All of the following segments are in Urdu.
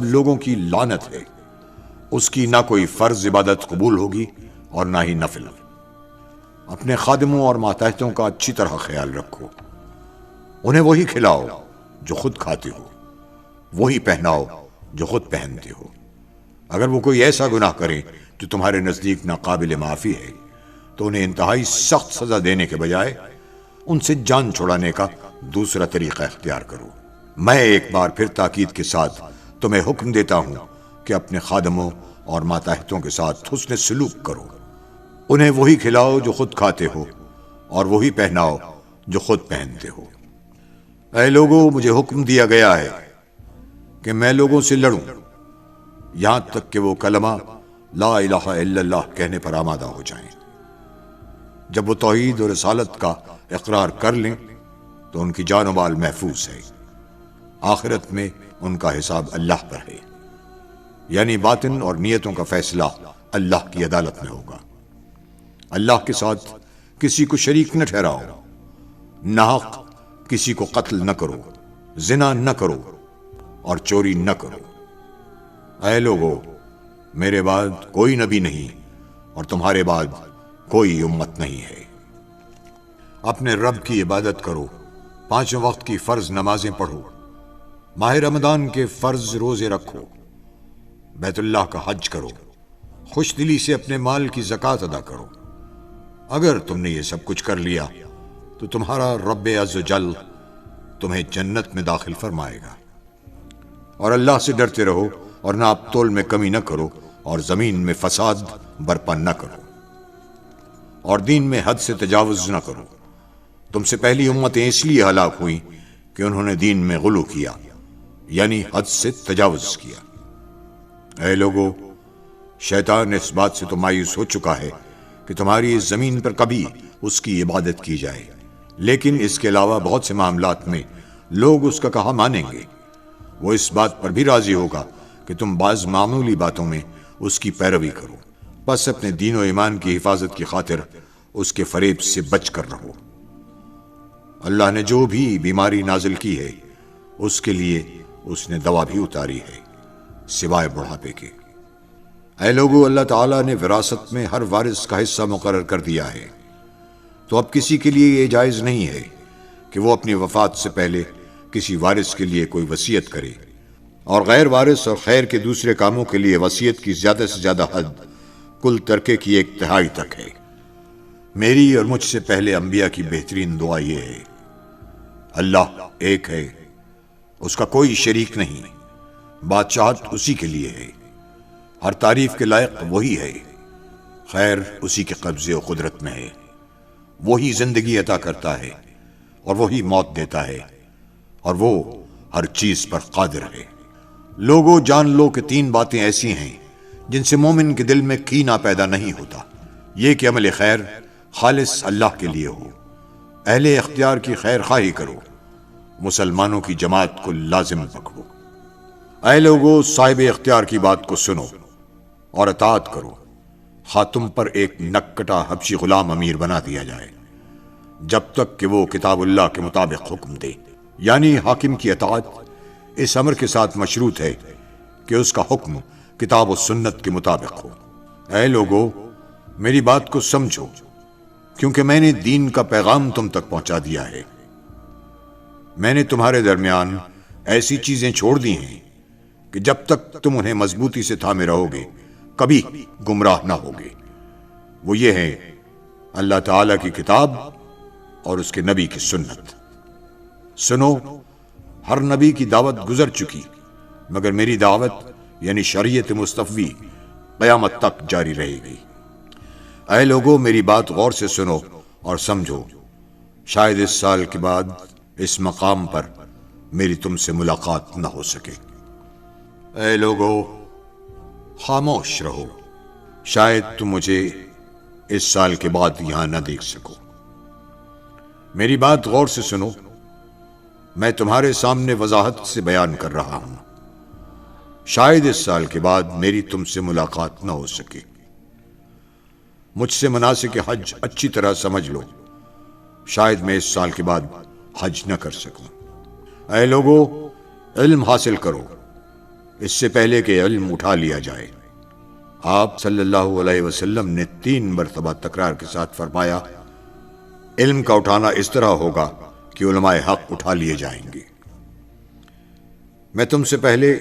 لوگوں کی لعنت ہے، اس کی نہ کوئی فرض عبادت قبول ہوگی اور نہ ہی نفل۔ اپنے خادموں اور ماتحتوں کا اچھی طرح خیال رکھو، انہیں وہی کھلاؤ جو خود کھاتے ہو، وہی پہناؤ جو خود پہنتے ہو۔ اگر وہ کوئی ایسا گناہ کرے جو تمہارے نزدیک ناقابل معافی ہے تو انہیں انتہائی سخت سزا دینے کے بجائے ان سے جان چھڑانے کا دوسرا طریقہ اختیار کرو۔ میں ایک بار پھر تاکید کے ساتھ تمہیں حکم دیتا ہوں کہ اپنے خادموں اور ماتحتوں کے ساتھ حسن سلوک کرو، انہیں وہی کھلاؤ جو خود کھاتے ہو اور وہی پہناؤ جو خود پہنتے ہو۔ اے لوگوں، مجھے حکم دیا گیا ہے کہ میں لوگوں سے لڑوں یہاں تک کہ وہ کلمہ لا الہ الا اللہ کہنے پر آمادہ ہو جائیں۔ جب وہ توحید اور رسالت کا اقرار کر لیں تو ان کی جان و مال محفوظ ہے، آخرت میں ان کا حساب اللہ پر ہے، یعنی باطن اور نیتوں کا فیصلہ اللہ کی عدالت میں ہوگا۔ اللہ کے ساتھ کسی کو شریک نہ ٹھہراؤ، ناحق کسی کو قتل نہ کرو، زنا نہ کرو اور چوری نہ کرو۔ اے لوگو، میرے بعد کوئی نبی نہیں اور تمہارے بعد کوئی امت نہیں ہے۔ اپنے رب کی عبادت کرو، 5 وقت کی فرض نمازیں پڑھو، ماہ رمضان کے فرض روزے رکھو، بیت اللہ کا حج کرو، خوش دلی سے اپنے مال کی زکوٰۃ ادا کرو۔ اگر تم نے یہ سب کچھ کر لیا تو تمہارا رب عز و جل تمہیں جنت میں داخل فرمائے گا۔ اور اللہ سے ڈرتے رہو اور ناپ تول میں کمی نہ کرو اور زمین میں فساد برپا نہ کرو اور دین میں حد سے تجاوز نہ کرو۔ تم سے پہلی امتیں اس لیے ہلاک ہوئیں کہ انہوں نے دین میں غلو کیا، یعنی حد سے تجاوز کیا۔ اے لوگو، شیطان اس بات سے تو مایوس ہو چکا ہے کہ تمہاری اس زمین پر کبھی اس کی عبادت کی جائے، لیکن اس کے علاوہ بہت سے معاملات میں لوگ اس کا کہا مانیں گے۔ وہ اس بات پر بھی راضی ہوگا کہ تم بعض معمولی باتوں میں اس کی پیروی کرو، بس اپنے دین و ایمان کی حفاظت کی خاطر اس کے فریب سے بچ کر رہو۔ اللہ نے جو بھی بیماری نازل کی ہے اس کے لیے اس نے دوا بھی اتاری ہے، سوائے بڑھاپے کے۔ اے لوگو، اللہ تعالیٰ نے وراثت میں ہر وارث کا حصہ مقرر کر دیا ہے، تو اب کسی کے لیے یہ جائز نہیں ہے کہ وہ اپنی وفات سے پہلے کسی وارث کے لیے کوئی وصیت کرے، اور غیر وارث اور خیر کے دوسرے کاموں کے لیے وصیت کی زیادہ سے زیادہ حد کل ترکے کی 1/3 تک ہے۔ میری اور مجھ سے پہلے انبیاء کی بہترین دعا یہ ہے، اللہ ایک ہے، اس کا کوئی شریک نہیں، بادشاہت اسی کے لیے ہے، ہر تعریف کے لائق وہی ہے، خیر اسی کے قبضے و قدرت میں ہے، وہی زندگی عطا کرتا ہے اور وہی موت دیتا ہے، اور وہ ہر چیز پر قادر ہے۔ لوگوں، جان لو کہ 3 باتیں ایسی ہیں جن سے مومن کے دل میں کینہ پیدا نہیں ہوتا، یہ کہ عمل خیر خالص اللہ کے لیے ہو، اہل اختیار کی خیر خواہی کرو، مسلمانوں کی جماعت کو لازم پکڑو۔ اے لوگوں، صاحب اختیار کی بات کو سنو اور اطاعت کرو، خواہ تم پر ایک نکٹا حبشی غلام امیر بنا دیا جائے، جب تک کہ وہ کتاب اللہ کے مطابق حکم دے، یعنی حاکم کی اطاعت اس امر کے ساتھ مشروط ہے کہ اس کا حکم کتاب و سنت کے مطابق ہو۔ اے لوگوں، میری بات کو سمجھو، کیونکہ میں نے دین کا پیغام تم تک پہنچا دیا ہے۔ میں نے تمہارے درمیان ایسی چیزیں چھوڑ دی ہیں کہ جب تک تم انہیں مضبوطی سے تھامے رہو گے کبھی گمراہ نہ ہوگے۔ وہ یہ ہے اللہ تعالیٰ کی کتاب اور اس کے نبی کی سنت۔ سنو، ہر نبی کی دعوت گزر چکی، مگر میری دعوت یعنی شریعت مصطفی قیامت تک جاری رہے گی۔ اے لوگوں، میری بات غور سے سنو اور سمجھو، شاید اس سال کے بعد اس مقام پر میری تم سے ملاقات نہ ہو سکے۔ اے لوگوں، خاموش رہو، شاید تم مجھے اس سال کے بعد یہاں نہ دیکھ سکو۔ میری بات غور سے سنو، میں تمہارے سامنے وضاحت سے بیان کر رہا ہوں، شاید اس سال کے بعد میری تم سے ملاقات نہ ہو سکے۔ مجھ سے مناسک حج اچھی طرح سمجھ لو، شاید میں اس سال کے بعد حج نہ کر سکوں۔ اے لوگو، علم حاصل کرو، اس سے پہلے کہ علم اٹھا لیا جائے۔ آپ صلی اللہ علیہ وسلم نے 3 مرتبہ تکرار کے ساتھ فرمایا، علم کا اٹھانا اس طرح ہوگا کہ علماء حق اٹھا لیے جائیں گے۔ میں تم سے پہلے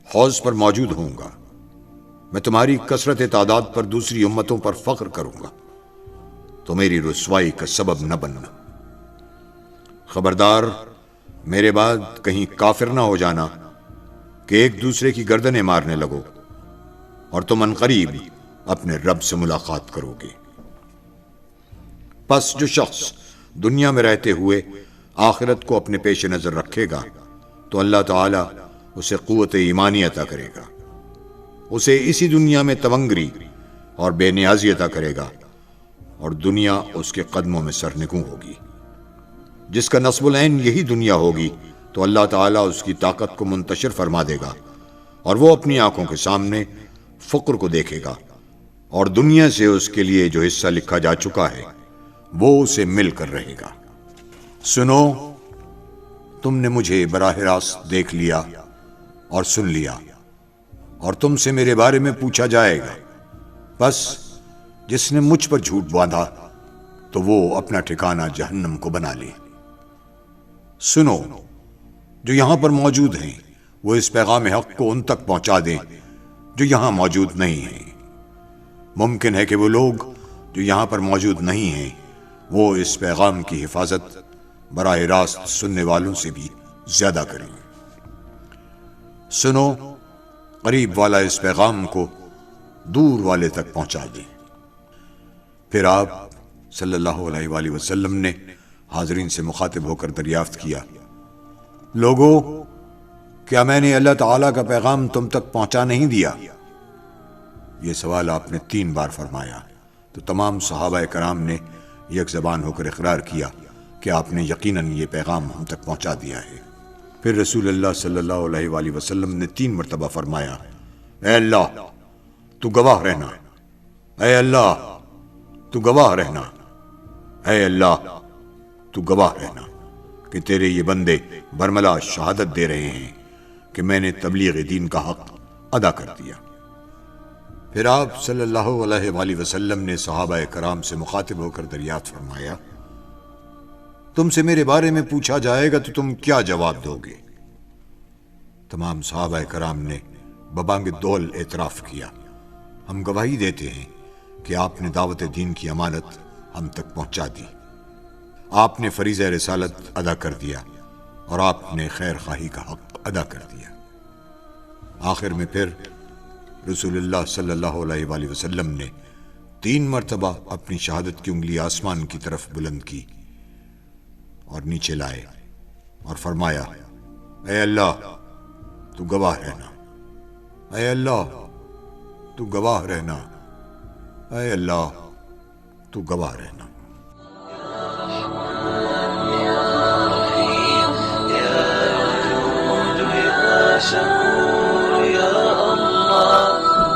حوض پر موجود ہوں گا۔ میں تمہاری کثرت تعداد پر دوسری امتوں پر فخر کروں گا، تو میری رسوائی کا سبب نہ بننا۔ خبردار، میرے بعد کہیں کافر نہ ہو جانا کہ ایک دوسرے کی گردنیں مارنے لگو، اور تم عنقریب اپنے رب سے ملاقات کرو گے۔ پس جو شخص دنیا میں رہتے ہوئے آخرت کو اپنے پیش نظر رکھے گا تو اللہ تعالیٰ اسے قوت ایمانی عطا کرے گا، اسے اسی دنیا میں تونگری اور بے نیازی عطا کرے گا، اور دنیا اس کے قدموں میں سرنگوں ہوگی۔ جس کا نصب العین یہی دنیا ہوگی تو اللہ تعالیٰ اس کی طاقت کو منتشر فرما دے گا، اور وہ اپنی آنکھوں کے سامنے فقر کو دیکھے گا، اور دنیا سے اس کے لیے جو حصہ لکھا جا چکا ہے وہ اسے مل کر رہے گا۔ سنو، تم نے مجھے براہ راست دیکھ لیا اور سن لیا، اور تم سے میرے بارے میں پوچھا جائے گا۔ بس جس نے مجھ پر جھوٹ باندھا تو وہ اپنا ٹھکانہ جہنم کو بنا لے۔ سنو، جو یہاں پر موجود ہیں وہ اس پیغام حق کو ان تک پہنچا دیں جو یہاں موجود نہیں ہیں۔ ممکن ہے کہ وہ لوگ جو یہاں پر موجود نہیں ہیں وہ اس پیغام کی حفاظت براہ راست سننے والوں سے بھی زیادہ کریں۔ سنو، قریب والا اس پیغام کو دور والے تک پہنچا دے۔ پھر آپ صلی اللہ علیہ وآلہ وسلم نے حاضرین سے مخاطب ہو کر دریافت کیا، لوگو، کیا میں نے اللہ تعالیٰ کا پیغام تم تک پہنچا نہیں دیا؟ یہ سوال آپ نے 3 بار فرمایا تو تمام صحابہ کرام نے یک زبان ہو کر اقرار کیا کہ آپ نے یقیناً یہ پیغام ہم تک پہنچا دیا ہے۔ پھر رسول اللہ صلی اللہ علیہ وآلہ وسلم نے 3 مرتبہ فرمایا، اے اللہ تو گواہ رہنا، اے اللہ تو گواہ رہنا، اے اللہ تو گواہ رہنا کہ تیرے یہ بندے برملا شہادت دے رہے ہیں کہ میں نے تبلیغ دین کا حق ادا کر دیا۔ پھر آپ صلی اللہ علیہ وآلہ وسلم نے صحابہ کرام سے مخاطب ہو کر دریافت فرمایا، تم سے میرے بارے میں پوچھا جائے گا تو تم کیا جواب دو گے؟ تمام صحابہ کرام نے ببانگ دول اعتراف کیا، ہم گواہی دیتے ہیں کہ آپ نے دعوت دین کی امانت ہم تک پہنچا دی، آپ نے فریضہ رسالت ادا کر دیا، اور آپ نے خیر خواہی کا حق ادا کر دیا۔ آخر میں پھر رسول اللہ صلی اللہ علیہ وآلہ وسلم نے 3 مرتبہ اپنی شہادت کی انگلی آسمان کی طرف بلند کی اور نیچے لائے اور فرمایا، اے اللہ تو گواہ رہنا، اے اللہ تو گواہ رہنا، اے اللہ تو گواہ رہنا۔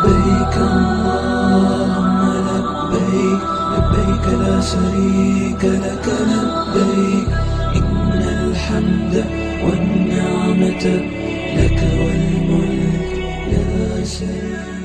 لبيك اللهم لبيك لبيك لا شريك لك لبيك إن الحمد والنعمة لك والملك لا شريك